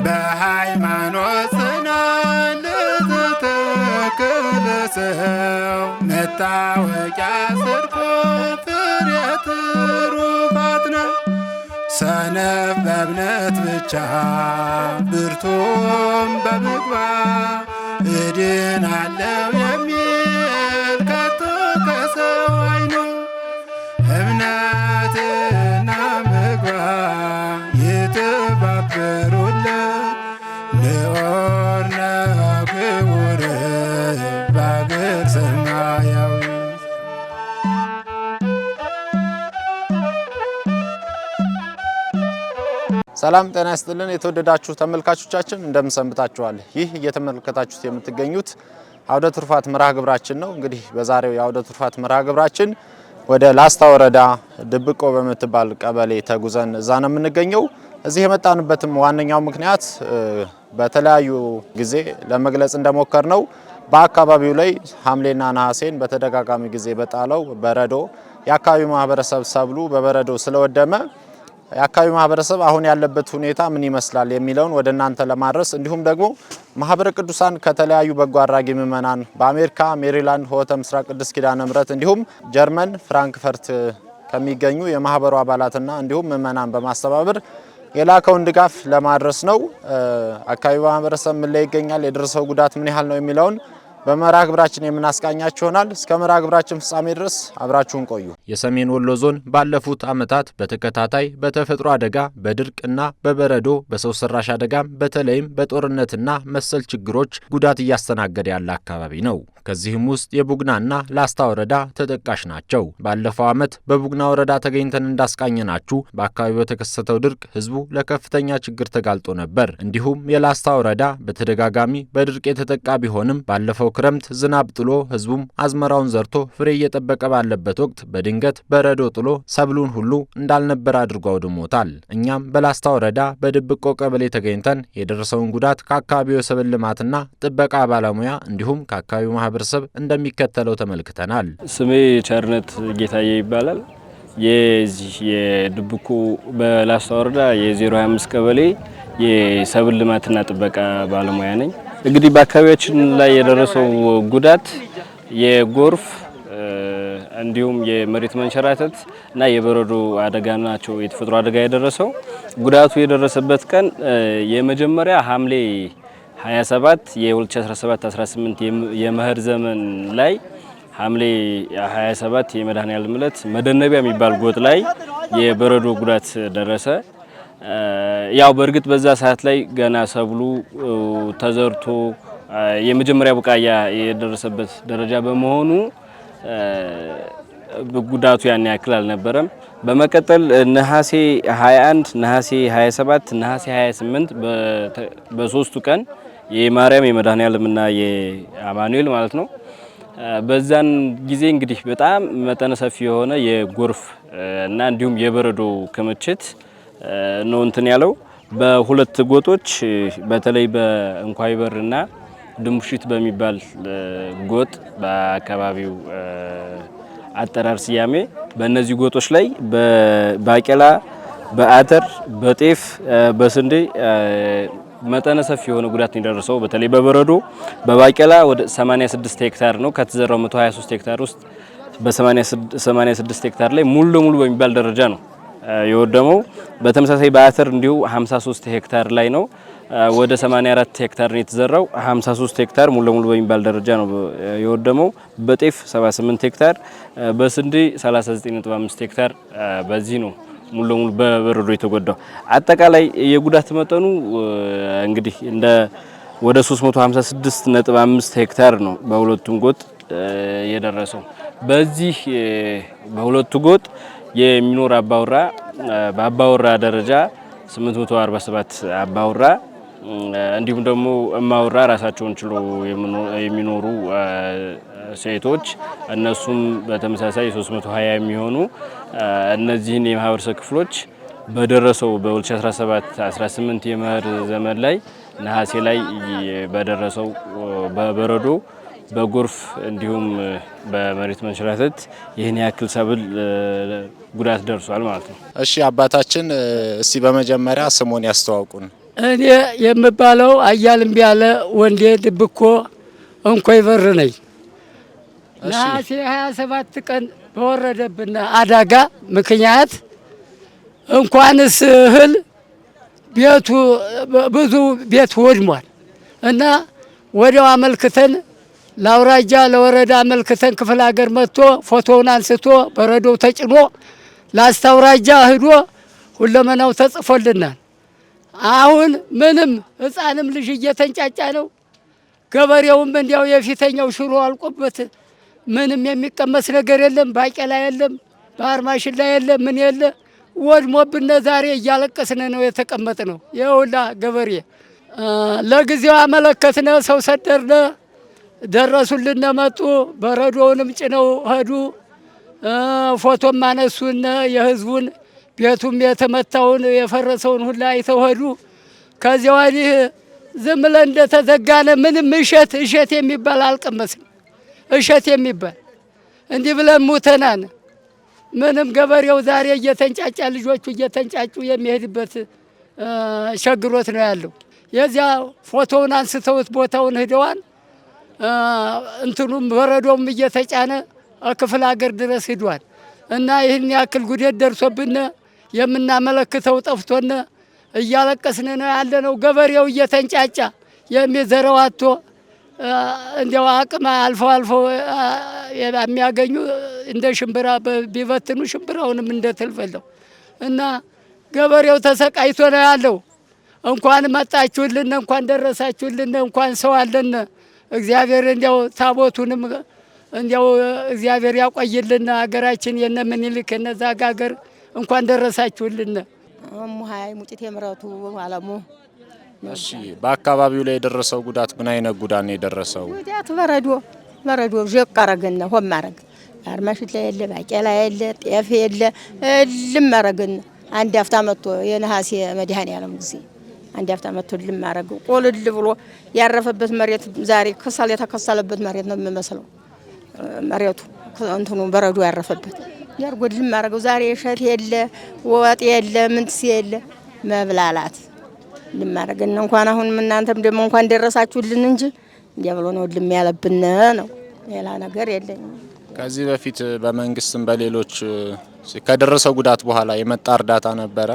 በሃይማኖት ጽናት ለተተከለ ሰው መታወቂያ ጽድቁ ፍሬ ትሩፋት ነው። ሰነፍ በእምነት ብቻ ብርቱም በምግባር እድናለው የሚል ከቶ ከሰው አይኖር። እምነትና ምግባር የተባበሩለት ንዑር ነው ክቡር በአገር ሰማያዊ። ሰላም ጤና ይስጥልን የተወደዳችሁ ተመልካቾቻችን እንደምን ሰንብታችኋል? ይህ እየተመለከታችሁት የምትገኙት አውደ ትሩፋት መርሃ ግብራችን ነው። እንግዲህ በዛሬው የአውደ ትሩፋት መርሃ ግብራችን ወደ ላስታ ወረዳ ድብቆ በምትባል ቀበሌ ተጉዘን እዛ ነው የምንገኘው። እዚህ የመጣንበትም ዋነኛው ምክንያት በተለያዩ ጊዜ ለመግለጽ እንደሞከር ነው በአካባቢው ላይ ሐምሌና ነሐሴን በተደጋጋሚ ጊዜ በጣለው በረዶ የአካባቢው ማህበረሰብ ሰብሉ በበረዶ ስለወደመ የአካባቢው ማህበረሰብ አሁን ያለበት ሁኔታ ምን ይመስላል የሚለውን ወደ እናንተ ለማድረስ እንዲሁም ደግሞ ማህበረ ቅዱሳን ከተለያዩ በጎ አድራጊ ምእመናን በአሜሪካ ሜሪላንድ ሆተ ምስራቅ ቅድስት ኪዳነ ምሕረት እንዲሁም ጀርመን ፍራንክፈርት ከሚገኙ የማህበሩ አባላትና እንዲሁም ምእመናን በማስተባበር የላከውን ድጋፍ ለማድረስ ነው። አካባቢው ማህበረሰብ ምን ላይ ይገኛል፣ የደረሰው ጉዳት ምን ያህል ነው የሚለውን በመርሃ ግብራችን የምናስቃኛችሁ ይሆናል። እስከ መርሃ ግብራችን ፍጻሜ ድረስ አብራችሁን ቆዩ። የሰሜን ወሎ ዞን ባለፉት ዓመታት በተከታታይ በተፈጥሮ አደጋ በድርቅና በበረዶ በሰው ሰራሽ አደጋም በተለይም በጦርነትና መሰል ችግሮች ጉዳት እያስተናገደ ያለ አካባቢ ነው። ከዚህም ውስጥ የቡግናና ላስታ ወረዳ ተጠቃሽ ናቸው። ባለፈው ዓመት በቡግና ወረዳ ተገኝተን እንዳስቃኘናችሁ በአካባቢው በተከሰተው ድርቅ ህዝቡ ለከፍተኛ ችግር ተጋልጦ ነበር። እንዲሁም የላስታ ወረዳ በተደጋጋሚ በድርቅ የተጠቃ ቢሆንም ባለፈው ክረምት ዝናብ ጥሎ ህዝቡም አዝመራውን ዘርቶ ፍሬ እየጠበቀ ባለበት ወቅት በድንገት በረዶ ጥሎ ሰብሉን ሁሉ እንዳልነበር አድርጎ አውድሞታል። እኛም በላስታ ወረዳ በድብቆ ቀበሌ ተገኝተን የደረሰውን ጉዳት ከአካባቢው የሰብል ልማትና ጥበቃ ባለሙያ እንዲሁም ከአካባቢው ማህበረሰብ እንደሚከተለው ተመልክተናል። ስሜ ቸርነት ጌታዬ ይባላል። የዚህ የድብቆ በላስታ ወረዳ የ025 ቀበሌ የሰብል ልማትና ጥበቃ ባለሙያ ነኝ። እንግዲህ በአካባቢያችን ላይ የደረሰው ጉዳት የጎርፍ እንዲሁም የመሬት መንሸራተት እና የበረዶ አደጋ ናቸው። የተፈጥሮ አደጋ የደረሰው ጉዳቱ የደረሰበት ቀን የመጀመሪያ ሐምሌ 27 የ2017-18 የመኸር ዘመን ላይ ሐምሌ 27 የመድኃኔዓለም ዕለት መደነቢያ የሚባል ጎጥ ላይ የበረዶ ጉዳት ደረሰ። ያው በእርግጥ በዛ ሰዓት ላይ ገና ሰብሉ ተዘርቶ የመጀመሪያ ቡቃያ የደረሰበት ደረጃ በመሆኑ ጉዳቱ ያን ያክል አልነበረም። በመቀጠል ነሐሴ 21፣ ነሐሴ 27፣ ነሐሴ 28 በሶስቱ ቀን የማርያም የመድኃኔዓለምና የአማኑኤል ማለት ነው። በዛን ጊዜ እንግዲህ በጣም መጠነ ሰፊ የሆነ የጎርፍ እና እንዲሁም የበረዶ ክምችት ነው እንትን ያለው በሁለት ጎጦች በተለይ በእንኳይ በርና ድንቡሽት በሚባል ጎጥ በአካባቢው አጠራር ስያሜ በእነዚህ ጎጦች ላይ በባቄላ፣ በአተር፣ በጤፍ፣ በስንዴ መጠነ ሰፊ የሆነ ጉዳት ነው የደረሰው። በተለይ በበረዶ በባቄላ ወደ 86 ሄክታር ነው ከተዘራው 123 ሄክታር ውስጥ በ86 ሄክታር ላይ ሙሉ ለሙሉ በሚባል ደረጃ ነው የወደመው። በተመሳሳይ በአተር እንዲሁ 53 ሄክታር ላይ ነው ወደ 84 ሄክታር ነው የተዘራው። 53 ሄክታር ሙሉ ለሙሉ በሚባል ደረጃ ነው የወደመው። በጤፍ 78 ሄክታር፣ በስንዴ 39.5 ሄክታር በዚህ ነው ሙሉ ለሙሉ በበረዶ የተጎዳው። አጠቃላይ የጉዳት መጠኑ እንግዲህ እንደ ወደ 356.5 ሄክታር ነው በሁለቱም ጎጥ የደረሰው። በዚህ በሁለቱ ጎጥ የሚኖር አባውራ በአባውራ ደረጃ 847 አባውራ እንዲሁም ደግሞ እማውራ ራሳቸውን ችሎ የሚኖሩ ሴቶች እነሱም በተመሳሳይ 320 የሚሆኑ እነዚህን የማህበረሰብ ክፍሎች በደረሰው በ2017-18 የመኸር ዘመን ላይ ነሐሴ ላይ በደረሰው በበረዶ በጎርፍ እንዲሁም በመሬት መንሸራተት ይህን ያክል ሰብል ጉዳት ደርሷል ማለት ነው። እሺ አባታችን እስቲ በመጀመሪያ ስሙን ያስተዋውቁን። እኔ የምባለው አያልም ቢያለ ወንዴ ድብኮ እንኮይ በር ነኝ። ነሐሴ 27 ቀን በወረደብን አደጋ ምክንያት እንኳንስ እህል ቤቱ ብዙ ቤት ወድሟል እና ወዲያው አመልክተን ለአውራጃ ለወረዳ አመልክተን ክፍለ ሀገር መጥቶ ፎቶውን አንስቶ በረዶው ተጭኖ ላስታውራጃ ሄዶ ሁለመናው ተጽፎልናል። አሁን ምንም ህፃንም ልጅ እየተንጫጫ ነው። ገበሬውም እንዲያው የፊተኛው ሽሮ አልቆበት ምንም የሚቀመስ ነገር የለም። ባቄላ የለም፣ ባህር ማሽላ የለም፣ ምን የለ ወድሞብን ዛሬ እያለቀስን ነው የተቀመጥነው። የውላ ገበሬ ለጊዜው አመለከትነ፣ ሰው ሰደርነ፣ ደረሱልን፣ መጡ፣ በረዶውንም ጭነው ሄዱ። ፎቶም አነሱነ የህዝቡን ቤቱም የተመታውን የፈረሰውን ሁላ አይተው ሄዱ። ከዚያ ወዲህ ዝም ብለን እንደተዘጋነ ምንም እሸት የሚባል አልቀመስም። እሸት የሚባል እንዲህ ብለን ሙተናን። ምንም ገበሬው ዛሬ እየተንጫጫ ልጆቹ እየተንጫጩ የሚሄድበት ቸግሮት ነው ያለው። የዚያ ፎቶውን አንስተውት ቦታውን ሄደዋን እንትኑም በረዶም እየተጫነ ክፍለ ሀገር ድረስ ሂዷል እና ይህን ያክል ጉዴት ደርሶብን የምናመለክተው ጠፍቶን እያለቀስን ነው ያለነው። ገበሬው እየተንጫጫ የሚዘራው አጥቶ እንዲያው አቅም አልፎ የሚያገኙ እንደ ሽምብራ ቢበትኑ ሽምብራውንም እንደተልፈለው እና ገበሬው ተሰቃይቶ ነው ያለው። እንኳን መጣችሁልን፣ እንኳን ደረሳችሁልን፣ እንኳን ሰው አለን። እግዚአብሔር እንዲያው ታቦቱንም እንዲያው እግዚአብሔር ያቆይልን። ሀገራችን የነ ምኒልክ የነዛ ሀገር እንኳን ደረሳችሁልን። ሙሃይ ሙጭት የምረቱ አለሙ። እሺ በአካባቢው ላይ የደረሰው ጉዳት ምን አይነት ጉዳት ነው የደረሰው? ጉዳት በረዶ ጀቅ አረገና ሆም አረግ አርማሽት ላይ የለ ባቄላ የለ ጤፍ የለ ልም አረገና አንድ አፍታ መጥቶ የነሐሴ መድኃኔዓለም ጊዜ አንድ አፍታ መጥቶ ልም አረግ ቆልል ብሎ ያረፈበት መሬት ዛሬ ከሳል የተከሳለበት መሬት ነው የሚመስለው። መሬቱ እንትኑ በረዶ ያረፈበት ያርጎድ ልም አረገው። ዛሬ እሸት የለ ወጥ የለ ምንትስ የለ መብላላት ልም አረገና እንኳን አሁን እናንተም ደግሞ እንኳን ደረሳችሁልን እንጂ እንዲያ ብሎ ነው ልም ያለብን ነው። ሌላ ነገር የለኝም። ከዚህ በፊት በመንግስትም በሌሎች ከደረሰው ጉዳት በኋላ የመጣ እርዳታ ነበረ?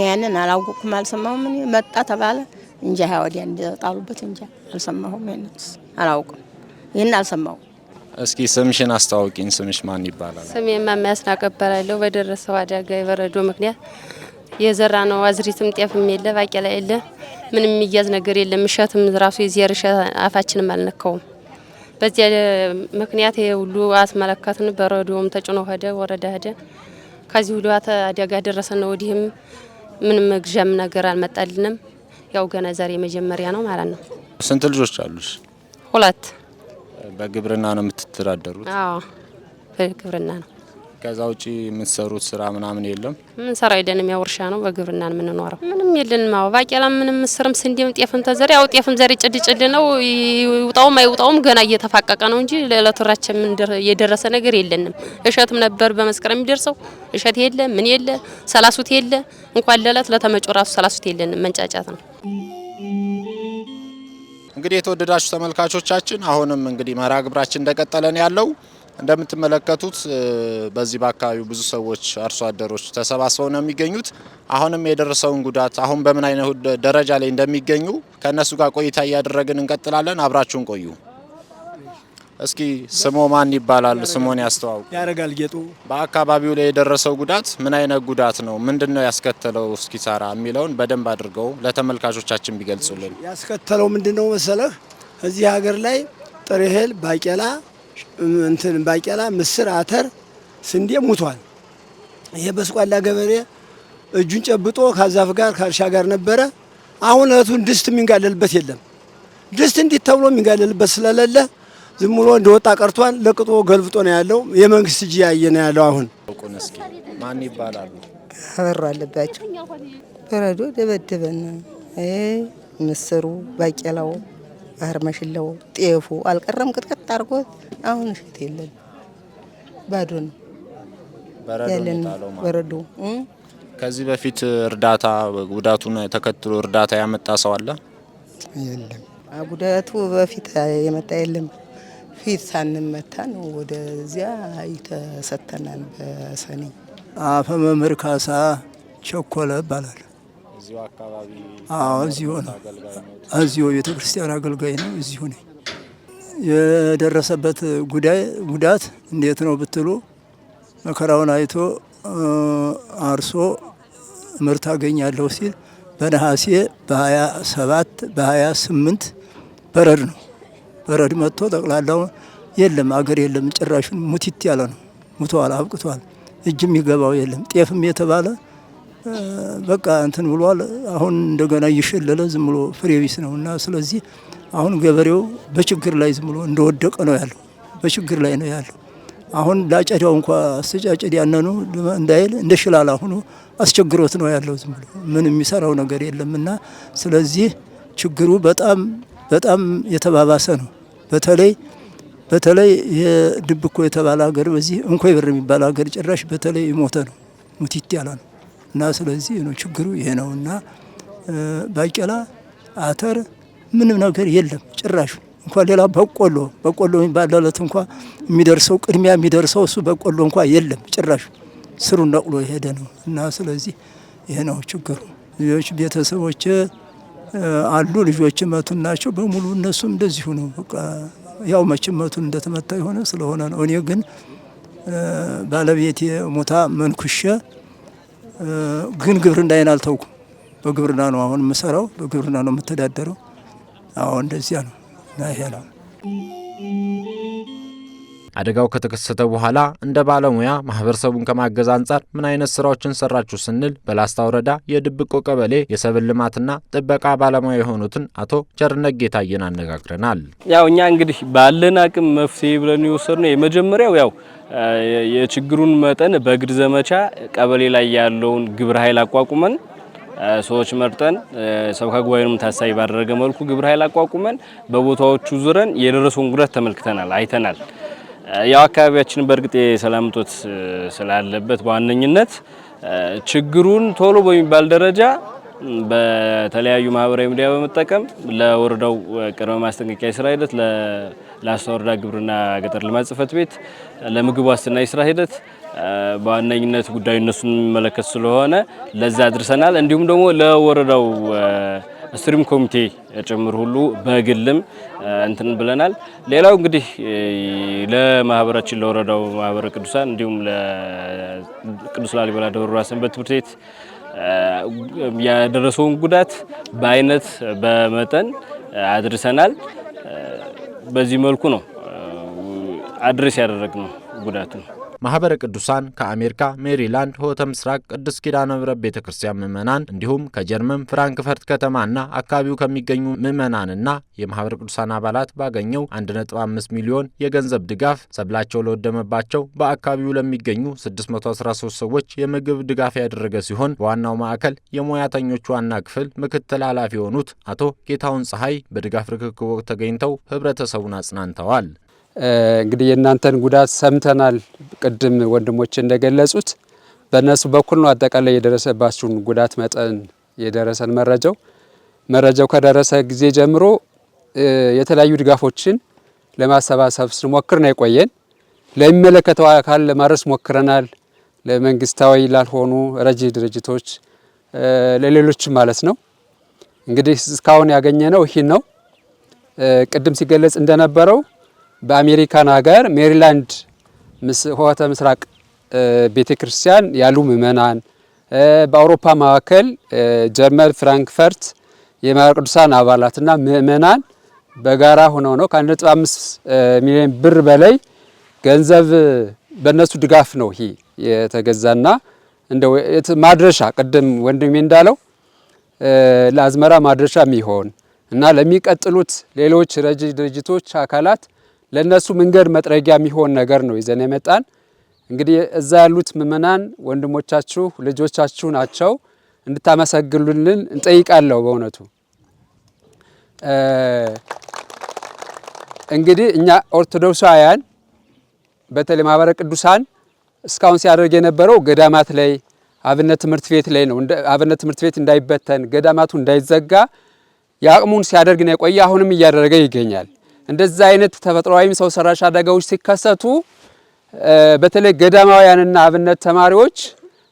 ያንን አላውቅም፣ አልሰማሁም። ምን መጣ ተባለ እንጂ ወዲያ እንደጣሉበት እንጂ አልሰማሁም። ያንንስ አላውቅም፣ ይሄን አልሰማሁም። እስኪ ስምሽን አስተዋውቂኝ። ስምሽ ማን ይባላል? ስሜ ማሚያስናቀ እባላለሁ። በደረሰው አደጋ የበረዶ ምክንያት የዘራ ነው አዝሪትም ጤፍም የለ ባቄላ የለ ምንም የሚያዝ ነገር የለም። እሸትም ራሱ የዚያር እሸት አፋችንም አልነካውም። በዚያ ምክንያት ሁሉ አስመለከትን። በረዶም ተጭኖ ሄደ፣ ወረዳ ሄደ። ከዚህ ሁሉ አደጋ ደረሰን። ወዲህም ምንም ግዣም ነገር አልመጣልንም። ያው ገና ዛሬ መጀመሪያ ነው ማለት ነው። ስንት ልጆች አሉሽ? 2። በግብርና ነው የምትተዳደሩት? አዎ በግብርና ነው። ከዛ ውጪ የምትሰሩት ስራ ምናምን የለም? ምን ሰራ አይደለም፣ ያው እርሻ ነው። በግብርና ነው የምንኖረው። ምንም የለንም። አዎ ባቄላ ምንም ምስርም ስንዴም ጤፍም ተዘሪ ያው ጤፍም ዘሪ ጭድ ነው። ይውጣውም አይውጣውም ገና እየተፋቀቀ ነው እንጂ ለለተራችን ምን የደረሰ ነገር የለንም። እሸትም ነበር በመስከረም የሚደርሰው እሸት የለ ምን የለ ሰላሱት የለ እንኳን ለለት ለተመጮ ራሱ ሰላሱት የለንም። መንጫጫት ነው። እንግዲህ የተወደዳችሁ ተመልካቾቻችን አሁንም እንግዲህ መርሃ ግብራችን እንደቀጠለን ያለው እንደምትመለከቱት በዚህ በአካባቢው ብዙ ሰዎች አርሶ አደሮች ተሰባስበው ነው የሚገኙት። አሁንም የደረሰውን ጉዳት አሁን በምን አይነት ደረጃ ላይ እንደሚገኙ ከነሱ ጋር ቆይታ እያደረግን እንቀጥላለን። አብራችሁን ቆዩ። እስኪ ስሞ ማን ይባላል? ስሞን ያስተዋውቁ። ያረጋል ጌጡ። በአካባቢው ላይ የደረሰው ጉዳት ምን አይነት ጉዳት ነው? ምንድነው ያስከተለው? እስኪ ሳራ የሚለውን በደንብ አድርገው ለተመልካቾቻችን ቢገልጹልን። ያስከተለው ምንድነው መሰለህ? እዚህ ሀገር ላይ ጥሬ እህል ባቄላ፣ ምስር፣ አተር፣ ስንዴ ሙቷል። ይሄ በስቋላ ገበሬ እጁን ጨብጦ ከዛፍ ጋር ከእርሻ ጋር ነበረ። አሁን እህቱን ድስት የሚንጋለልበት የለም። ድስት እንዲህ ተብሎ የሚንጋለልበት ስለሌለ ዝም ብሎ እንደወጣ ቀርቷል። ለቅጦ ገልብጦ ነው ያለው። የመንግስት እጅ ያየ ነው ያለው። አሁን እስኪ ማን ይባላሉ? አበሩ አለባቸው። በረዶ ደበደበን። ምስሩ፣ ባቄላው፣ ባህር መሽለው ጤፉ አልቀረም ቅጥቅጥ አድርጎት አሁን እሸት የለም ባዶ ነው በረዶ። ከዚህ በፊት እርዳታ ጉዳቱን ተከትሎ እርዳታ ያመጣ ሰው አለ? የለም ጉዳቱ በፊት የመጣ የለም። ፊት ሳንመታ ነው ወደዚያ ይተሰተናል በሰኔ። አፈ መምህር ካሳ ቸኮለ ይባላል። እዚሁ አካባቢ? አዎ እዚሁ ነው። እዚሁ ቤተክርስቲያን አገልጋይ ነው። እዚሁ ነኝ። የደረሰበት ጉዳት እንዴት ነው ብትሉ መከራውን አይቶ አርሶ ምርት አገኛለሁ ሲል በነሐሴ በ27 በ28 በረድ ነው። በረድ መጥቶ ጠቅላላው የለም አገር የለም ጭራሹን ሙቲት ያለ ነው። ሙቷል፣ አብቅቷል። እጅም ይገባው የለም። ጤፍም የተባለ በቃ እንትን ብሏል። አሁን እንደገና እየሸለለ ዝም ብሎ ፍሬ ቢስ ነውና ስለዚህ አሁን ገበሬው በችግር ላይ ዝም ብሎ እንደወደቀ ነው ያለው። በችግር ላይ ነው ያለው። አሁን ላጨዳው እንኳን አስተጫጨድ ያነኑ እንዳይል እንደ ሽላላ ሆኖ አስቸግሮት ነው ያለው። ዝም ብሎ ምን የሚሰራው ነገር የለምና ስለዚህ ችግሩ በጣም የተባባሰ ነው። በተለይ የድብኮ የተባለ ሀገር በዚህ እንኮይ ብር የሚባል ሀገር ጭራሽ በተለይ ሞተ ነው ሙቲት ያለ ነው እና ስለዚህ ነው ችግሩ ይሄ ነውና ባቄላ አተር ምንም ነገር የለም ጭራሽ እንኳን ሌላ በቆሎ የሚባልለት እንኳን የሚደርሰው ቅድሚያ የሚደርሰው እሱ በቆሎ እንኳን የለም ጭራሽ ስሩን ነቅሎ የሄደ ነው እና ስለዚህ ይሄ ነው ችግሩ። ልጆች ቤተሰቦች አሉ ልጆች መቱን ናቸው በሙሉ እነሱም እንደዚሁ ነው። በቃ ያው መቼም መቱን እንደተመታ የሆነ ስለሆነ ነው። እኔ ግን ባለቤቴ ሞታ መንኩሼ ግን ግብርናዬን አልተውኩም። በግብርና ነው አሁን የምሰራው፣ በግብርና ነው የምተዳደረው። አዎ እንደዚያ ነው እና ይሄ ነው። አደጋው ከተከሰተ በኋላ እንደ ባለሙያ ማህበረሰቡን ከማገዝ አንጻር ምን አይነት ስራዎችን ሰራችሁ ስንል በላስታ ወረዳ የድብቆ ቀበሌ የሰብል ልማትና ጥበቃ ባለሙያ የሆኑትን አቶ ቸርነት ጌታዬን አነጋግረናል። ያው እኛ እንግዲህ ባለን አቅም መፍትሄ ብለን የወሰድነው የመጀመሪያው ያው የችግሩን መጠን በእግድ ዘመቻ ቀበሌ ላይ ያለውን ግብረ ኃይል አቋቁመን ሰዎች መርጠን ሰብካ ጉባኤንም ታሳቢ ባደረገ መልኩ ግብረ ኃይል አቋቁመን በቦታዎቹ ዙረን የደረሰውን ጉዳት ተመልክተናል፣ አይተናል። ያው አካባቢያችን በእርግጥ የሰላም እጦት ስላለበት በዋነኝነት ችግሩን ቶሎ በሚባል ደረጃ በተለያዩ ማህበራዊ ሚዲያ በመጠቀም ለወረዳው ቅድመ ማስጠንቀቂያ የስራ ሂደት ለላስታ ወረዳ ግብርና ገጠር ልማት ጽሕፈት ቤት ለምግብ ዋስትና የስራ ሂደት በዋነኝነት ጉዳዩ እነሱን የሚመለከት ስለሆነ ለዛ አድርሰናል። እንዲሁም ደግሞ ለወረዳው ስትሪም ኮሚቴ ጭምር ሁሉ በግልም እንትን ብለናል። ሌላው እንግዲህ ለማህበራችን ለወረዳው ማህበረ ቅዱሳን እንዲሁም ለቅዱስ ላሊበላ ደብረ ብርሃን ሰንበት ትምህርት ቤት ያደረሰውን ጉዳት በአይነት በመጠን አድርሰናል። በዚህ መልኩ ነው አድሬስ ያደረግነው ጉዳት ነው። ማህበረ ቅዱሳን ከአሜሪካ ሜሪላንድ ሆተ ምስራቅ ቅዱስ ኪዳነ ምሕረት ቤተክርስቲያን ምእመናን እንዲሁም ከጀርመን ፍራንክፈርት ከተማና አካባቢው ከሚገኙ ምእመናንና የማህበረ ቅዱሳን አባላት ባገኘው 1.5 ሚሊዮን የገንዘብ ድጋፍ ሰብላቸው ለወደመባቸው በአካባቢው ለሚገኙ 613 ሰዎች የምግብ ድጋፍ ያደረገ ሲሆን በዋናው ማዕከል የሙያተኞቹ ዋና ክፍል ምክትል ኃላፊ የሆኑት አቶ ጌታውን ፀሐይ በድጋፍ ርክክብ ወቅት ተገኝተው ህብረተሰቡን አጽናንተዋል። እንግዲህ የእናንተን ጉዳት ሰምተናል። ቅድም ወንድሞች እንደገለጹት በእነሱ በኩል ነው አጠቃላይ የደረሰባችሁን ጉዳት መጠን የደረሰን መረጃው ከደረሰ ጊዜ ጀምሮ የተለያዩ ድጋፎችን ለማሰባሰብ ስንሞክር ነው የቆየን። ለሚመለከተው አካል ለማድረስ ሞክረናል። ለመንግስታዊ ላልሆኑ ረጂ ድርጅቶች ለሌሎች ማለት ነው። እንግዲህ እስካሁን ያገኘነው ይህ ነው። ቅድም ሲገለጽ እንደነበረው በአሜሪካን ሀገር ሜሪላንድ ሆተ ምስራቅ ቤተክርስቲያን ያሉ ምእመናን በአውሮፓ ማዕከል ጀርመን ፍራንክፈርት የማህበረ ቅዱሳን አባላትና ምእመናን በጋራ ሆነው ነው ከ1.5 ሚሊዮን ብር በላይ ገንዘብ በእነሱ ድጋፍ ነው ይሄ የተገዛና እንደው ማድረሻ ቅድም ወንድሜ እንዳለው ለአዝመራ ማድረሻ የሚሆን እና ለሚቀጥሉት ሌሎች ረጂ ድርጅቶች አካላት ለነሱ መንገድ መጥረጊያ የሚሆን ነገር ነው ይዘን የመጣን። እንግዲህ እዛ ያሉት ምእመናን ወንድሞቻችሁ ልጆቻችሁ ናቸው፣ እንድታመሰግኑልን እንጠይቃለሁ። በእውነቱ እንግዲህ እኛ ኦርቶዶክሳውያን በተለይ ማህበረ ቅዱሳን እስካሁን ሲያደርግ የነበረው ገዳማት ላይ አብነት ትምህርት ቤት ላይ ነው። አብነት ትምህርት ቤት እንዳይበተን ገዳማቱ እንዳይዘጋ ያቅሙን ሲያደርግ ነው የቆየ። አሁንም እያደረገ ይገኛል። እንደዛ አይነት ተፈጥሯዊም ሰው ሰራሽ አደጋዎች ሲከሰቱ በተለይ ገዳማውያንና አብነት ተማሪዎች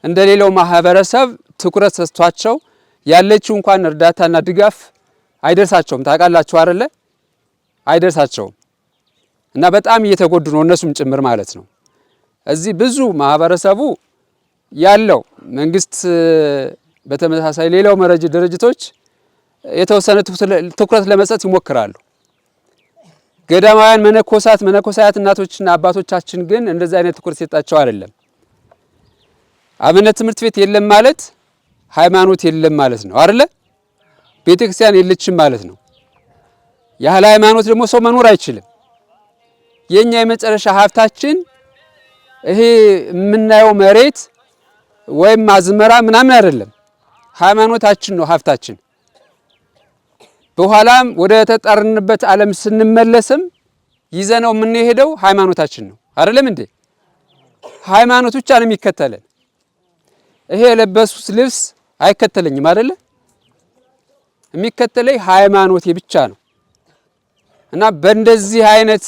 እንደሌላው ማህበረሰብ ትኩረት ሰጥቷቸው ያለችው እንኳን እርዳታና ድጋፍ አይደርሳቸውም። ታውቃላችሁ አይደለ? አይደርሳቸውም እና በጣም እየተጎዱ ነው እነሱም ጭምር ማለት ነው። እዚህ ብዙ ማህበረሰቡ ያለው መንግስት በተመሳሳይ ሌላው መረጃ ድርጅቶች የተወሰነ ትኩረት ለመስጠት ይሞክራሉ። ገዳማውያን መነኮሳት እናቶችና አባቶቻችን ግን እንደዛ አይነት ትኩረት ሰጣቸው አይደለም። አብነት ትምህርት ቤት የለም ማለት ሃይማኖት የለም ማለት ነው አይደለ? ቤተክርስቲያን የለችም ማለት ነው። ያለ ሃይማኖት ደግሞ ሰው መኖር አይችልም። የኛ የመጨረሻ ሀብታችን ይሄ የምናየው መሬት ወይም አዝመራ ምናምን አይደለም፣ ሃይማኖታችን ነው ሀብታችን። በኋላም ወደ ተጠርንበት ዓለም ስንመለስም ይዘነው የምንሄደው ሃይማኖታችን ነው አይደለም እንዴ? ሃይማኖት ብቻ ነው የሚከተለን። ይሄ የለበሱት ልብስ አይከተለኝም አይደለ? የሚከተለኝ ሃይማኖቴ ብቻ ነው። እና በእንደዚህ አይነት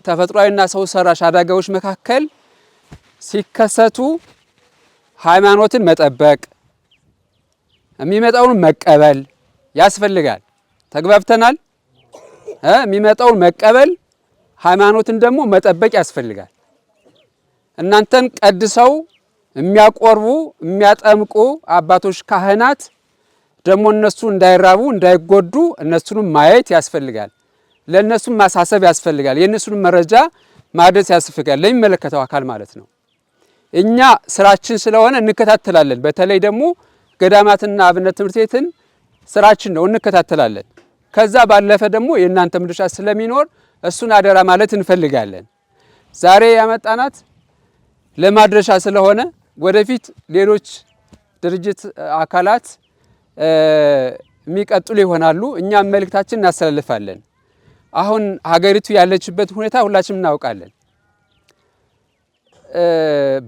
ተፈጥሯዊና ሰው ሰራሽ አደጋዎች መካከል ሲከሰቱ ሃይማኖትን መጠበቅ የሚመጣውን መቀበል ያስፈልጋል። ተግባብተናል? የሚመጣውን መቀበል ሃይማኖትን ደግሞ መጠበቅ ያስፈልጋል። እናንተን ቀድሰው የሚያቆርቡ የሚያጠምቁ አባቶች ካህናት ደግሞ እነሱ እንዳይራቡ እንዳይጎዱ እነሱንም ማየት ያስፈልጋል። ለእነሱም ማሳሰብ ያስፈልጋል። የእነሱንም መረጃ ማድረስ ያስፈልጋል ለሚመለከተው አካል ማለት ነው። እኛ ስራችን ስለሆነ እንከታተላለን። በተለይ ደግሞ ገዳማትና አብነት ትምህርት ቤትን ስራችን ነው እንከታተላለን። ከዛ ባለፈ ደግሞ የእናንተም ድርሻ ስለሚኖር እሱን አደራ ማለት እንፈልጋለን። ዛሬ ያመጣናት ለማድረሻ ስለሆነ ወደፊት ሌሎች ድርጅት አካላት የሚቀጥሉ ይሆናሉ። እኛም መልእክታችን እናስተላልፋለን። አሁን ሀገሪቱ ያለችበት ሁኔታ ሁላችንም እናውቃለን።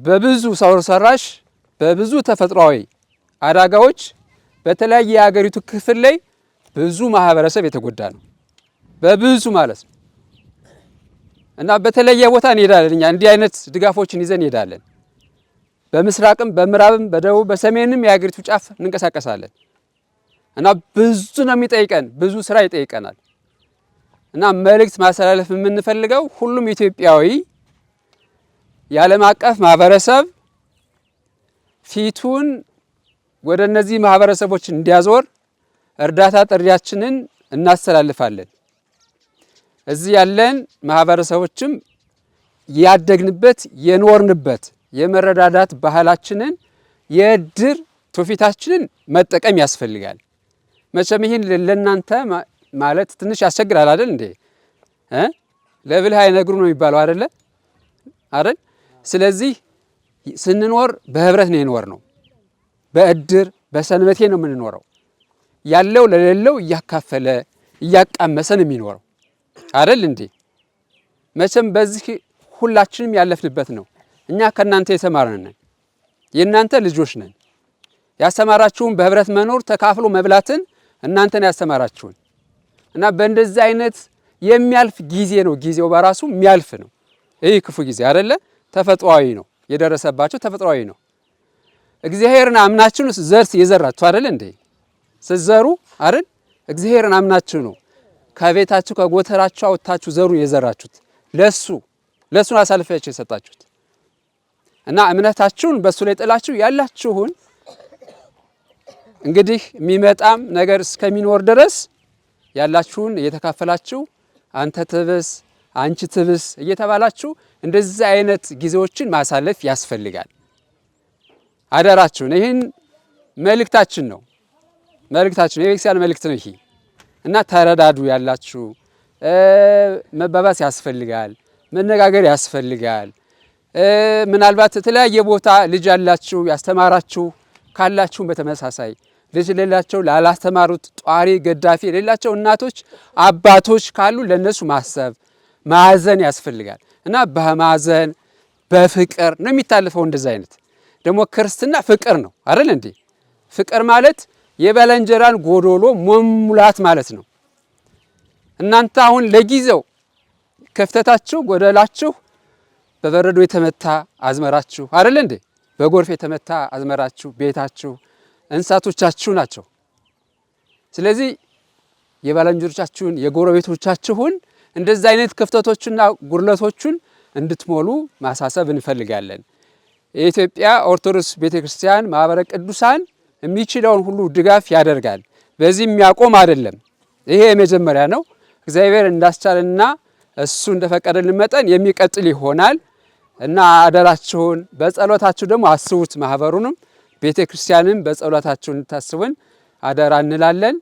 በብዙ ሰው ሰራሽ በብዙ ተፈጥሯዊ አደጋዎች በተለያየ የሀገሪቱ ክፍል ላይ ብዙ ማህበረሰብ የተጎዳ ነው። በብዙ ማለት ነው። እና በተለየ ቦታ እንሄዳለን። እኛ እንዲህ አይነት ድጋፎችን ይዘን እንሄዳለን። በምስራቅም በምዕራብም በደቡብ በሰሜንም የሀገሪቱ ጫፍ እንንቀሳቀሳለን። እና ብዙ ነው የሚጠይቀን፣ ብዙ ስራ ይጠይቀናል። እና መልእክት ማስተላለፍ የምንፈልገው ሁሉም ኢትዮጵያዊ የዓለም አቀፍ ማህበረሰብ ፊቱን ወደ እነዚህ ማህበረሰቦች እንዲያዞር እርዳታ ጥሪያችንን እናስተላልፋለን። እዚህ ያለን ማህበረሰቦችም ያደግንበት የኖርንበት የመረዳዳት ባህላችንን የእድር ትውፊታችንን መጠቀም ያስፈልጋል። መቼም ይህን ለእናንተ ማለት ትንሽ ያስቸግራል አይደል እንዴ? ለብልህ አይነግሩ ነው የሚባለው አይደለ? አይደል? ስለዚህ ስንኖር በህብረት ነው የኖር ነው። በእድር በሰንበቴ ነው የምንኖረው። ያለው ለሌለው እያካፈለ እያቃመሰ ነው የሚኖረው አይደል እንዴ? መቼም በዚህ ሁላችንም ያለፍንበት ነው። እኛ ከናንተ የተማርን ነን፣ የናንተ ልጆች ነን። ያስተማራችሁን በህብረት መኖር ተካፍሎ መብላትን እናንተን ያስተማራችሁን እና በእንደዚህ አይነት የሚያልፍ ጊዜ ነው። ጊዜው በራሱ የሚያልፍ ነው። ይህ ክፉ ጊዜ አይደለ? ተፈጥሯዊ ነው። የደረሰባቸው ተፈጥሯዊ ነው። እግዚአብሔርን አምናችሁ ዘር የዘራችሁ አይደል እንዴ? ስትዘሩ አይደል? እግዚአብሔርን አምናችሁ ነው ከቤታችሁ ከጎተራችሁ አውጥታችሁ ዘሩ የዘራችሁት። ለሱ አሳልፋችሁ የሰጣችሁት እና እምነታችሁን በሱ ላይ ጥላችሁ ያላችሁን እንግዲህ የሚመጣም ነገር እስከሚኖር ድረስ ያላችሁን እየተካፈላችሁ አንተ ትብስ አንቺ ትብስ እየተባላችሁ እንደዚህ አይነት ጊዜዎችን ማሳለፍ ያስፈልጋል። አደራችሁን። ይህን መልእክታችን ነው። የቤተክርስቲያን መልእክት ነው ይሄ እና ተረዳዱ። ያላችሁ መባባስ ያስፈልጋል፣ መነጋገር ያስፈልጋል። ምናልባት የተለያየ ቦታ ልጅ ያላችሁ ያስተማራችሁ ካላችሁ በተመሳሳይ ልጅ ሌላቸው ላላስተማሩት ጧሪ ገዳፊ የሌላቸው እናቶች አባቶች ካሉ ለነሱ ማሰብ ማዘን ያስፈልጋል እና በማዘን በፍቅር ነው የሚታለፈው። እንደዛ አይነት ደግሞ ክርስትና ፍቅር ነው አይደል እንዴ? ፍቅር ማለት የባልንጀራን ጎዶሎ መሙላት ማለት ነው። እናንተ አሁን ለጊዜው ከፍተታችሁ ጎደላችሁ በበረዶ የተመታ አዝመራችሁ አይደል እንዴ? በጎርፍ የተመታ አዝመራችሁ፣ ቤታችሁ፣ እንስሳቶቻችሁ ናቸው። ስለዚህ የባልንጀሮቻችሁን የጎረቤቶቻችሁን እንደዛ አይነት ክፍተቶችና ጉድለቶችን እንድትሞሉ ማሳሰብ እንፈልጋለን። የኢትዮጵያ ኦርቶዶክስ ቤተክርስቲያን ማህበረ ቅዱሳን የሚችለውን ሁሉ ድጋፍ ያደርጋል። በዚህ የሚያቆም አይደለም። ይሄ የመጀመሪያ ነው። እግዚአብሔር እንዳስቻለና እሱ እንደፈቀደልን መጠን የሚቀጥል ይሆናል እና አደራችሁን በጸሎታችሁ ደግሞ አስቡት። ማህበሩንም ቤተክርስቲያንም በጸሎታችሁ እንድታስቡን አደራ እንላለን።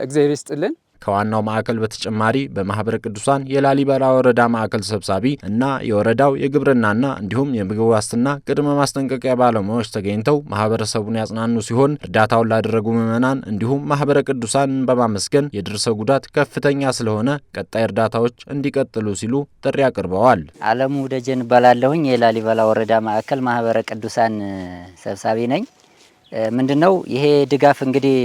እግዚአብሔር ይስጥልን። ከዋናው ማዕከል በተጨማሪ በማህበረ ቅዱሳን የላሊበላ ወረዳ ማዕከል ሰብሳቢ እና የወረዳው የግብርናና እንዲሁም የምግብ ዋስትና ቅድመ ማስጠንቀቂያ ባለሙያዎች ተገኝተው ማህበረሰቡን ያጽናኑ ሲሆን እርዳታውን ላደረጉ ምዕመናን እንዲሁም ማህበረ ቅዱሳንን በማመስገን የደረሰው ጉዳት ከፍተኛ ስለሆነ ቀጣይ እርዳታዎች እንዲቀጥሉ ሲሉ ጥሪ አቅርበዋል። አለሙ ደጀን ባላለሁኝ የላሊበላ ወረዳ ማዕከል ማህበረ ቅዱሳን ሰብሳቢ ነኝ። ምንድነው ይሄ ድጋፍ እንግዲህ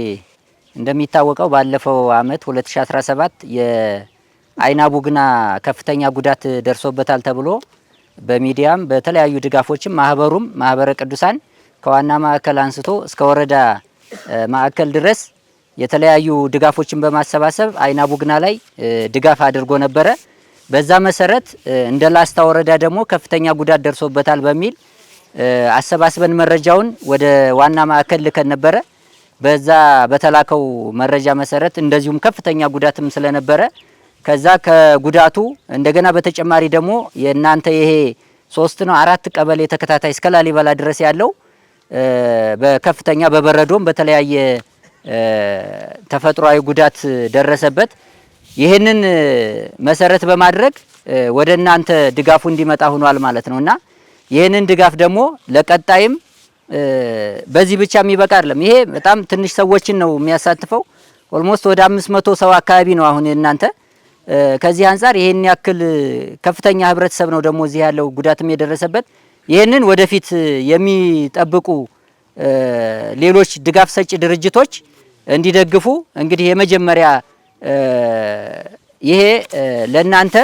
እንደሚታወቀው ባለፈው አመት 2017 የአይና ቡግና ከፍተኛ ጉዳት ደርሶበታል ተብሎ በሚዲያም በተለያዩ ድጋፎችም ማህበሩም ማህበረ ቅዱሳን ከዋና ማዕከል አንስቶ እስከ ወረዳ ማዕከል ድረስ የተለያዩ ድጋፎችን በማሰባሰብ አይና ቡግና ላይ ድጋፍ አድርጎ ነበረ። በዛ መሰረት እንደ ላስታ ወረዳ ደግሞ ከፍተኛ ጉዳት ደርሶበታል በሚል አሰባስበን መረጃውን ወደ ዋና ማዕከል ልከን ነበረ። በዛ በተላከው መረጃ መሰረት እንደዚሁም ከፍተኛ ጉዳትም ስለነበረ ከዛ ከጉዳቱ እንደገና በተጨማሪ ደግሞ የናንተ ይሄ 3 ነው 4 ቀበሌ ተከታታይ እስከ ላሊበላ ድረስ ያለው በከፍተኛ በበረዶም በተለያየ ተፈጥሯዊ ጉዳት ደረሰበት። ይሄንን መሰረት በማድረግ ወደ እናንተ ድጋፉ እንዲመጣ ሆኗል ማለት ነውና ይሄንን ድጋፍ ደግሞ ለቀጣይም በዚህ ብቻ የሚበቃ አይደለም። ይሄ በጣም ትንሽ ሰዎችን ነው የሚያሳትፈው። ኦልሞስት ወደ 500 ሰው አካባቢ ነው አሁን እናንተ። ከዚህ አንፃር ይሄን ያክል ከፍተኛ ህብረተሰብ ነው ደግሞ እዚህ ያለው ጉዳትም የደረሰበት። ይሄንን ወደፊት የሚጠብቁ ሌሎች ድጋፍ ሰጪ ድርጅቶች እንዲደግፉ እንግዲህ የመጀመሪያ ይሄ ለናንተ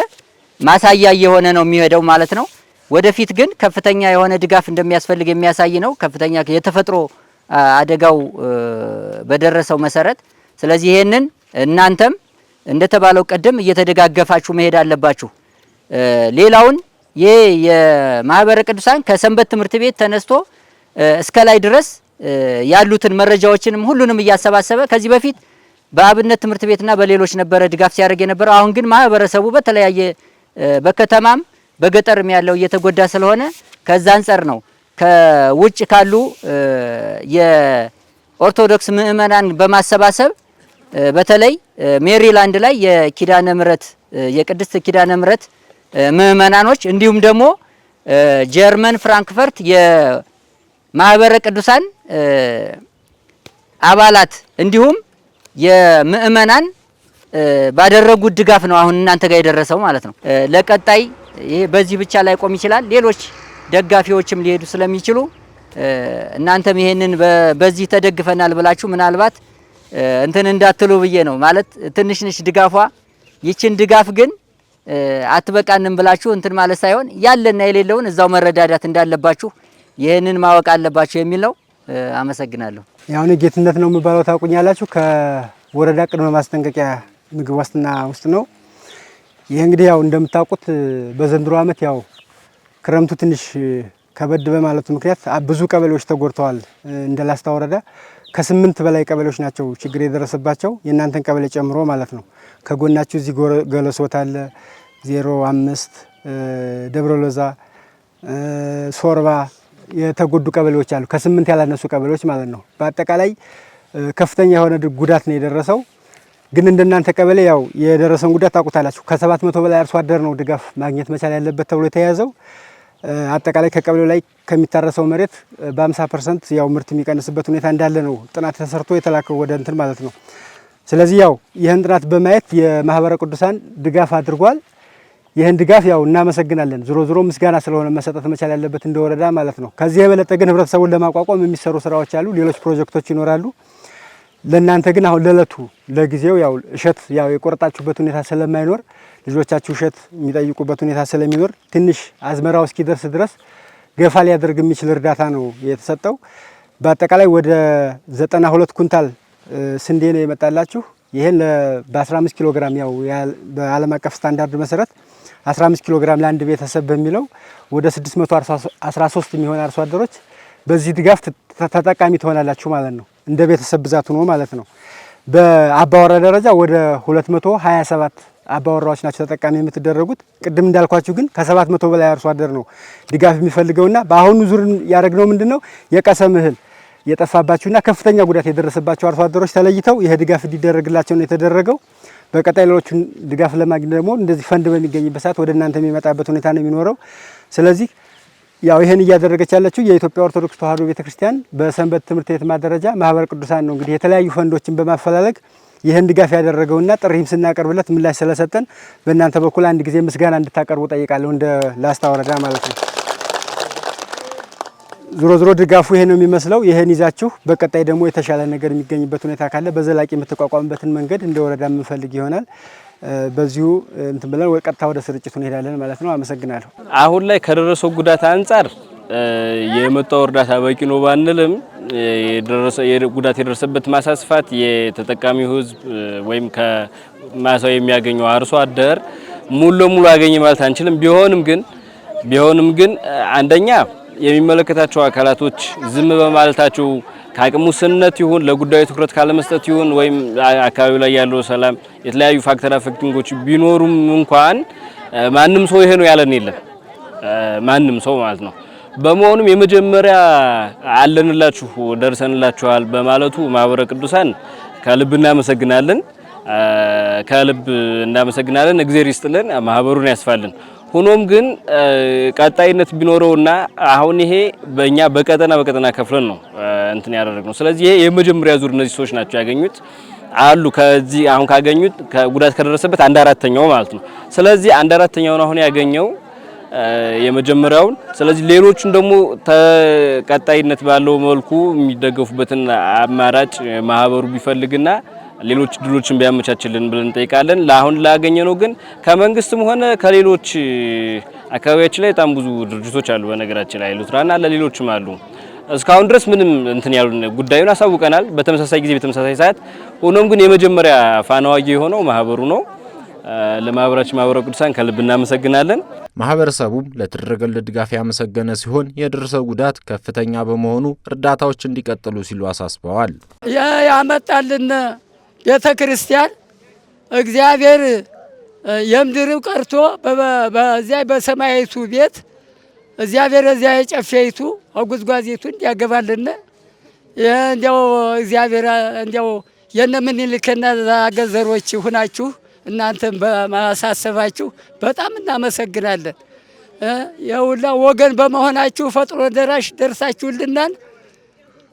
ማሳያ የሆነ ነው የሚሄደው ማለት ነው። ወደፊት ግን ከፍተኛ የሆነ ድጋፍ እንደሚያስፈልግ የሚያሳይ ነው። ከፍተኛ የተፈጥሮ አደጋው በደረሰው መሰረት ስለዚህ ይሄንን እናንተም እንደተባለው ቀደም እየተደጋገፋችሁ መሄድ አለባችሁ። ሌላውን ይሄ የማህበረ ቅዱሳን ከሰንበት ትምህርት ቤት ተነስቶ እስከ ላይ ድረስ ያሉትን መረጃዎችንም ሁሉንም እያሰባሰበ ከዚህ በፊት በአብነት ትምህርት ቤትና በሌሎች ነበረ ድጋፍ ሲያደርግ የነበረው። አሁን ግን ማህበረሰቡ በተለያየ በከተማም በገጠርም ያለው እየተጎዳ ስለሆነ ከዛ አንፃር ነው ከውጭ ካሉ የኦርቶዶክስ ምእመናን በማሰባሰብ በተለይ ሜሪላንድ ላይ የኪዳነ ምሕረት የቅድስት ኪዳነ ምሕረት ምእመናኖች እንዲሁም ደግሞ ጀርመን ፍራንክፈርት የማህበረ ቅዱሳን አባላት እንዲሁም የምእመናን ባደረጉት ድጋፍ ነው አሁን እናንተ ጋር የደረሰው ማለት ነው። ለቀጣይ ይሄ በዚህ ብቻ ላይ ቆም ይችላል። ሌሎች ደጋፊዎችም ሊሄዱ ስለሚችሉ እናንተም ይሄንን በዚህ ተደግፈናል ብላችሁ ምናልባት እንትን እንዳትሉ ብዬ ነው። ማለት ትንሽንሽ ድጋፏ ይችን ድጋፍ ግን አትበቃንም ብላችሁ እንትን ማለት ሳይሆን ያለና የሌለውን እዛው መረዳዳት እንዳለባችሁ ይሄንን ማወቅ አለባችሁ የሚል ነው። አመሰግናለሁ። ያው ጌትነት ነው የምባለው ታውቁኛላችሁ። ከወረዳ ቅድመ ማስጠንቀቂያ ምግብ ዋስትና ውስጥ ነው። ይሄ እንግዲህ ያው እንደምታውቁት በዘንድሮ ዓመት ያው ክረምቱ ትንሽ ከበድ በማለቱ ምክንያት ብዙ ቀበሌዎች ተጎድተዋል። እንደ ላስታ ወረዳ ከ8 በላይ ቀበሌዎች ናቸው ችግር የደረሰባቸው የእናንተን ቀበሌ ጨምሮ ማለት ነው። ከጎናችሁ እዚህ ገለሶት አለ 05 ደብረ ሎዛ ሶርባ የተጎዱ ቀበሌዎች አሉ። ከ8 ያላነሱ ቀበሌዎች ማለት ነው። በአጠቃላይ ከፍተኛ የሆነ ጉዳት ነው የደረሰው። ግን እንደናንተ ቀበሌ ያው የደረሰውን ጉዳት ታውቁታላችሁ። ከ700 በላይ አርሶ አደር ነው ድጋፍ ማግኘት መቻል ያለበት ተብሎ የተያዘው። አጠቃላይ ከቀበሌው ላይ ከሚታረሰው መሬት በ50% ያው ምርት የሚቀንስበት ሁኔታ እንዳለ ነው ጥናት ተሰርቶ የተላከው ወደ እንትን ማለት ነው። ስለዚህ ያው ይህን ጥናት በማየት የማህበረ ቅዱሳን ድጋፍ አድርጓል። ይህን ድጋፍ ያው እናመሰግናለን። ዞሮ ዞሮ ምስጋና ስለሆነ መሰጠት መቻል ያለበት እንደወረዳ ማለት ነው። ከዚህ የበለጠ ግን ህብረተሰቡን ለማቋቋም የሚሰሩ ስራዎች አሉ፣ ሌሎች ፕሮጀክቶች ይኖራሉ። ለእናንተ ግን አሁን ለለቱ ለጊዜው ያው እሸት ያው የቆረጣችሁበት ሁኔታ ስለማይኖር ልጆቻችሁ እሸት የሚጠይቁበት ሁኔታ ስለሚኖር ትንሽ አዝመራው እስኪደርስ ድረስ ገፋ ሊያደርግ የሚችል እርዳታ ነው የተሰጠው። በአጠቃላይ ወደ 92 ኩንታል ስንዴ ነው የመጣላችሁ። ይሄን በ15 ኪሎ ግራም ያው በዓለም አቀፍ ስታንዳርድ መሰረት 15 ኪሎ ግራም ለአንድ ቤተሰብ በሚለው ወደ 613 የሚሆን አርሶ አደሮች በዚህ ድጋፍ ተጠቃሚ ትሆናላችሁ ማለት ነው። እንደ ቤተሰብ ብዛቱ ነው ማለት ነው። በአባወራ ደረጃ ወደ 227 አባወራዎች ናቸው ተጠቃሚ የምትደረጉት። ቅድም እንዳልኳችሁ ግን ከ700 በላይ አርሶ አደር ነው ድጋፍ የሚፈልገውና በአሁኑ ዙር ያደረግነው ምንድነው የቀሰም እህል የጠፋባቸውና ከፍተኛ ጉዳት የደረሰባቸው አርሶ አደሮች ተለይተው ይሄ ድጋፍ እንዲደረግላቸው ነው የተደረገው። በቀጣይ ሌሎችን ድጋፍ ለማግኘት ደግሞ እንደዚህ ፈንድ በሚገኝበት ሰዓት ወደ እናንተ የሚመጣበት ሁኔታ ነው የሚኖረው። ስለዚህ ያው ይሄን እያደረገች ያለችው የኢትዮጵያ ኦርቶዶክስ ተዋሕዶ ቤተክርስቲያን በሰንበት ትምህርት ቤት ማደረጃ ማህበረ ቅዱሳን ነው። እንግዲህ የተለያዩ ፈንዶችን በማፈላለግ ይህን ድጋፍ ያደረገውና ጥሪም ስናቀርብለት ምላሽ ስለሰጠን በእናንተ በኩል አንድ ጊዜ ምስጋና እንድታቀርቡ ጠይቃለሁ፣ እንደ ላስታ ወረዳ ማለት ነው። ዞሮ ዞሮ ድጋፉ ይሄ ነው የሚመስለው። ይሄን ይዛችሁ በቀጣይ ደግሞ የተሻለ ነገር የሚገኝበት ሁኔታ ካለ በዘላቂ የምትቋቋምበትን መንገድ እንደ ወረዳ የምንፈልግ ይሆናል። በዚሁ እንትን ብለን ቀጥታ ወደ ስርጭቱ እንሄዳለን ማለት ነው። አመሰግናለሁ። አሁን ላይ ከደረሰው ጉዳት አንጻር የመጣው እርዳታ በቂ ነው ባንልም ጉዳት የደረሰበት ማሳስፋት የተጠቃሚው ሕዝብ ወይም ከማሳው የሚያገኘው አርሶ አደር ሙሉ ለሙሉ አገኘ ማለት አንችልም። ቢሆንም ግን አንደኛ የሚመለከታቸው አካላቶች ዝም በማለታቸው ከአቅም ውስንነት ይሁን ለጉዳዩ ትኩረት ካለመስጠት ይሁን ወይም አካባቢው ላይ ያለው ሰላም የተለያዩ ፋክተር አፌክቲንጎች ቢኖሩም እንኳን ማንም ሰው ይሄ ነው ያለን የለም፣ ማንም ሰው ማለት ነው። በመሆኑም የመጀመሪያ አለንላችሁ ደርሰንላችኋል በማለቱ ማህበረ ቅዱሳን ከልብ እናመሰግናለን። እግዚአብሔር ይስጥልን፣ ማህበሩን ያስፋልን። ሆኖም ግን ቀጣይነት ቢኖረውና አሁን ይሄ በእኛ በቀጠና ከፍለን ነው እንትን ያደረግነው። ስለዚህ ይሄ የመጀመሪያ ዙር እነዚህ ሰዎች ናቸው ያገኙት አሉ። ከዚህ አሁን ካገኙት ጉዳት ከደረሰበት 1/4ኛው ማለት ነው። ስለዚህ 1/4ኛውን አሁን ያገኘው የመጀመሪያውን። ስለዚህ ሌሎቹን ደግሞ ተቀጣይነት ባለው መልኩ የሚደገፉበትን አማራጭ ማህበሩ ቢፈልግና ሌሎች ድሎችን ቢያመቻችልን ብለን እንጠይቃለን። ለአሁን ላገኘነው ግን ከመንግስትም ሆነ ከሌሎች አካባቢያችን ላይ በጣም ብዙ ድርጅቶች አሉ። በነገራችን ላይ ሉትራና ለሌሎችም አሉ። እስካሁን ድረስ ምንም እንትን ያሉን ጉዳዩን አሳውቀናል በተመሳሳይ ጊዜ በተመሳሳይ ሰዓት። ሆኖም ግን የመጀመሪያ ፋናዋጊ የሆነው ማህበሩ ነው። ለማህበራችን ማህበረ ቅዱሳን ከልብ እናመሰግናለን። ማህበረሰቡም ለተደረገለት ድጋፍ ያመሰገነ ሲሆን የደረሰው ጉዳት ከፍተኛ በመሆኑ እርዳታዎች እንዲቀጥሉ ሲሉ አሳስበዋል። ያመጣልን ቤተ ክርስቲያን እግዚአብሔር የምድር ቀርቶ በዚያ በሰማያዊቱ ቤት እግዚአብሔር እዚያ የጨፌይቱ አጉዝጓዜቱ እንዲያገባልን እንዲያው እግዚአብሔር እንዲያው የነምኒልክና አገዘሮች ሁናችሁ እናንተም በማሳሰባችሁ በጣም እናመሰግናለን። የሁላ ወገን በመሆናችሁ ፈጥኖ ደራሽ ደርሳችሁልናል።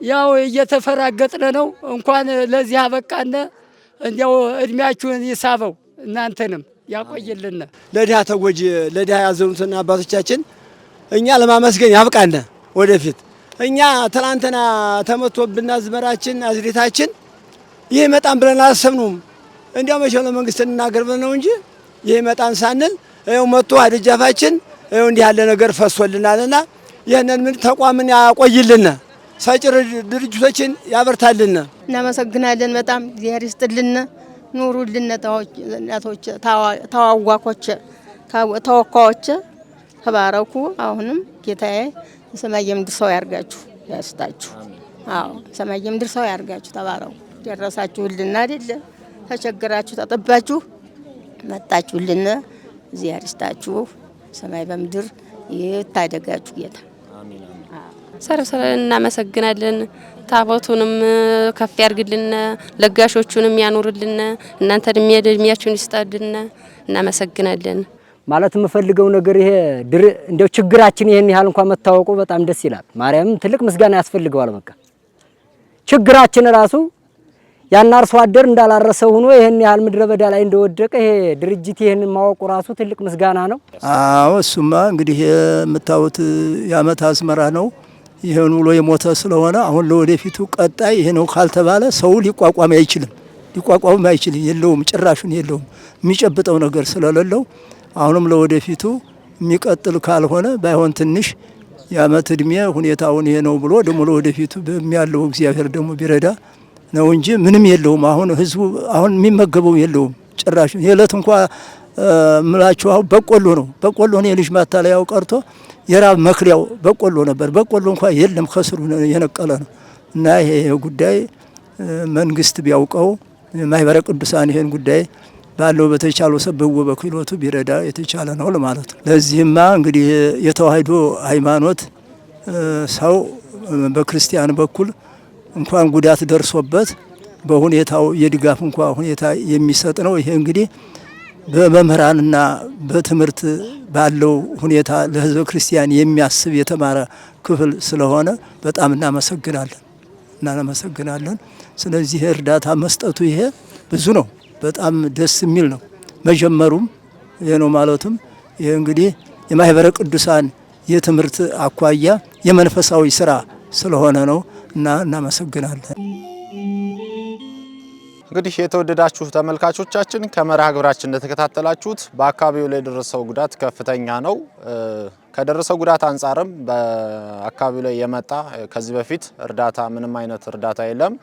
ያው እየተፈራገጥነ ነው። እንኳን ለዚህ አበቃነ። እንዲያው እድሜያችሁን ይሳበው፣ እናንተንም ያቆይልን። ለድሃ ተጎጂ ለድሃ ያዘኑትና አባቶቻችን እኛ ለማመስገን ያብቃነ። ወደፊት እኛ ትላንትና ተመቶብና አዝመራችን አዝሪታችን ይሄ መጣን ብለን አላሰብነውም። እንዲያው መቼም ለመንግስት እንናገር ብለን ነው እንጂ ይሄ መጣን ሳንል ይኸው መጥቶ አደጃፋችን ይኸው እንዲህ ያለ ነገር ፈሶልናልና ይህንን ምን ተቋምን ያቆይልን፣ ሰጪ ድርጅቶችን ያበርታልን። እናመሰግናለን። በጣም እግዚአብሔር ይስጥልን፣ ኑሩልን። እናቶች ተዋዋኮች ተወካዮች ተባረኩ። አሁንም ጌታዬ የሰማይ የምድር ሰው ያርጋችሁ ያስታችሁ። አዎ ሰማይ የምድር ሰው ያርጋችሁ። ተባረኩ። ደረሳችሁልን አይደለ? ተቸግራችሁ ተጠባችሁ መጣችሁልን። እግዚአብሔር ይስጣችሁ። ሰማይ በምድር ይታደጋችሁ ጌታ። ሰረሰረ እናመሰግናለን። ታቦቱንም ከፍ ያርግልን፣ ለጋሾቹንም ያኑርልን፣ እናንተንም እድሜያችሁን ይስጣልን። እናመሰግናለን። ማለት የምፈልገው ነገር ይሄ እንደው ችግራችን ይሄን ያህል እንኳን መታወቁ በጣም ደስ ይላል። ማርያም ትልቅ ምስጋና ያስፈልገዋል። በቃ ችግራችን ራሱ ያን አርሶ አደር እንዳላረሰው ሆኖ ይሄን ያህል ምድረ በዳ ላይ እንደወደቀ ይሄ ድርጅት ይሄን ማወቁ ራሱ ትልቅ ምስጋና ነው። አዎ እሱማ እንግዲህ የምታዩት የዓመት አዝመራ ነው። ይሄን ውሎ የሞተ ስለሆነ አሁን ለወደፊቱ ቀጣይ ይሄ ነው ካልተባለ ሰው ሊቋቋም አይችልም፣ የለውም፣ ጭራሹን የለውም የሚጨብጠው ነገር ስለሌለው አሁንም ለወደፊቱ የሚቀጥል ካልሆነ ባይሆን ትንሽ የዓመት እድሜ ሁኔታውን ይሄ ነው ብሎ ደግሞ ለወደፊቱ በሚያለው እግዚአብሔር ደግሞ ቢረዳ ነው እንጂ ምንም የለውም። አሁን ህዝቡ አሁን የሚመገበው የለውም ጭራሽ። የዕለት እንኳ ምላችሁ አሁን በቆሎ ነው። በቆሎ ነው የልጅ ማታለያው ቀርቶ የራብ መክሊያው በቆሎ ነበር። በቆሎ እንኳ የለም ከስሩ የነቀለ ነው። እና ይሄ ጉዳይ መንግስት ቢያውቀው ማህበረ ቅዱሳን ይሄን ጉዳይ ባለው በተቻለው ሰበው በክሎቱ ቢረዳ የተቻለ ነው ለማለት ነው። ለዚህማ እንግዲህ የተዋህዶ ሃይማኖት ሰው በክርስቲያን በኩል እንኳን ጉዳት ደርሶበት በሁኔታው የድጋፍ እንኳን ሁኔታ የሚሰጥ ነው። ይሄ እንግዲህ በመምህራንና በትምህርት ባለው ሁኔታ ለህዝበ ክርስቲያን የሚያስብ የተማረ ክፍል ስለሆነ በጣም እናመሰግናለን። ስለዚህ እርዳታ መስጠቱ ይሄ ብዙ ነው፣ በጣም ደስ የሚል ነው። መጀመሩም ይሄ ነው ማለቱም ይሄ እንግዲህ የማህበረ ቅዱሳን የትምህርት አኳያ የመንፈሳዊ ስራ ስለሆነ ነው እና እናመሰግናለን። እንግዲህ የተወደዳችሁ ተመልካቾቻችን ከመርሃ ግብራችን እንደተከታተላችሁት በአካባቢው ላይ የደረሰው ጉዳት ከፍተኛ ነው። ከደረሰው ጉዳት አንጻርም በአካባቢው ላይ የመጣ ከዚህ በፊት እርዳታ ምንም አይነት እርዳታ የለም።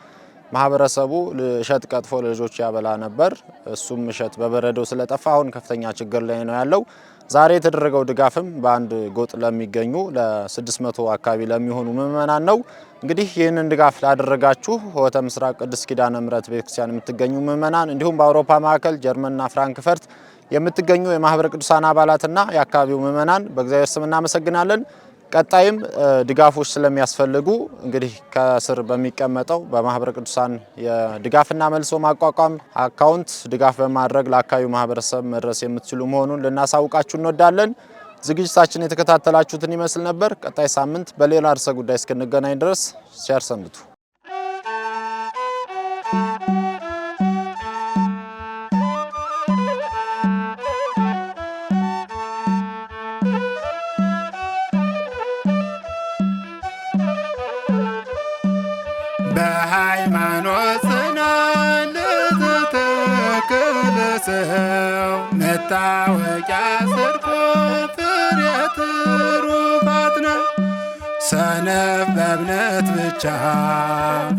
ማህበረሰቡ እሸት ቀጥፎ ለልጆች ያበላ ነበር። እሱም እሸት በበረዶ ስለጠፋ አሁን ከፍተኛ ችግር ላይ ነው ያለው። ዛሬ የተደረገው ድጋፍም በአንድ ጎጥ ለሚገኙ ለ600 አካባቢ ለሚሆኑ ምእመናን ነው። እንግዲህ ይህንን ድጋፍ ላደረጋችሁ ሆተ ምስራቅ ቅድስት ኪዳነ ምሕረት ቤተክርስቲያን የምትገኙ ምእመናን እንዲሁም በአውሮፓ ማዕከል ጀርመንና ፍራንክፈርት የምትገኙ የማህበረ ቅዱሳን አባላትና የአካባቢው ምእመናን በእግዚአብሔር ስም እናመሰግናለን። ቀጣይም ድጋፎች ስለሚያስፈልጉ እንግዲህ ከስር በሚቀመጠው በማህበረ ቅዱሳን የድጋፍና መልሶ ማቋቋም አካውንት ድጋፍ በማድረግ ለአካባቢው ማህበረሰብ መድረስ የምትችሉ መሆኑን ልናሳውቃችሁ እንወዳለን። ዝግጅታችን የተከታተላችሁትን ይመስል ነበር። ቀጣይ ሳምንት በሌላ ርዕሰ ጉዳይ እስክንገናኝ ድረስ ቸር ሰንብቱ። በሃይማኖት ጽናት ለተተከለ ሰው መታወቂያ ጽድቁ ፍሬ ትሩፋት ነው። ሰነፍ በእምነት ብቻ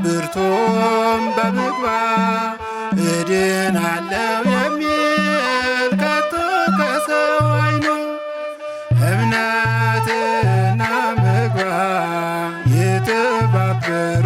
ብርቱም በምግባር እድናለው የሚል ከቶ ከሰው አይኑ እምነትና ምግባር የተባበሩ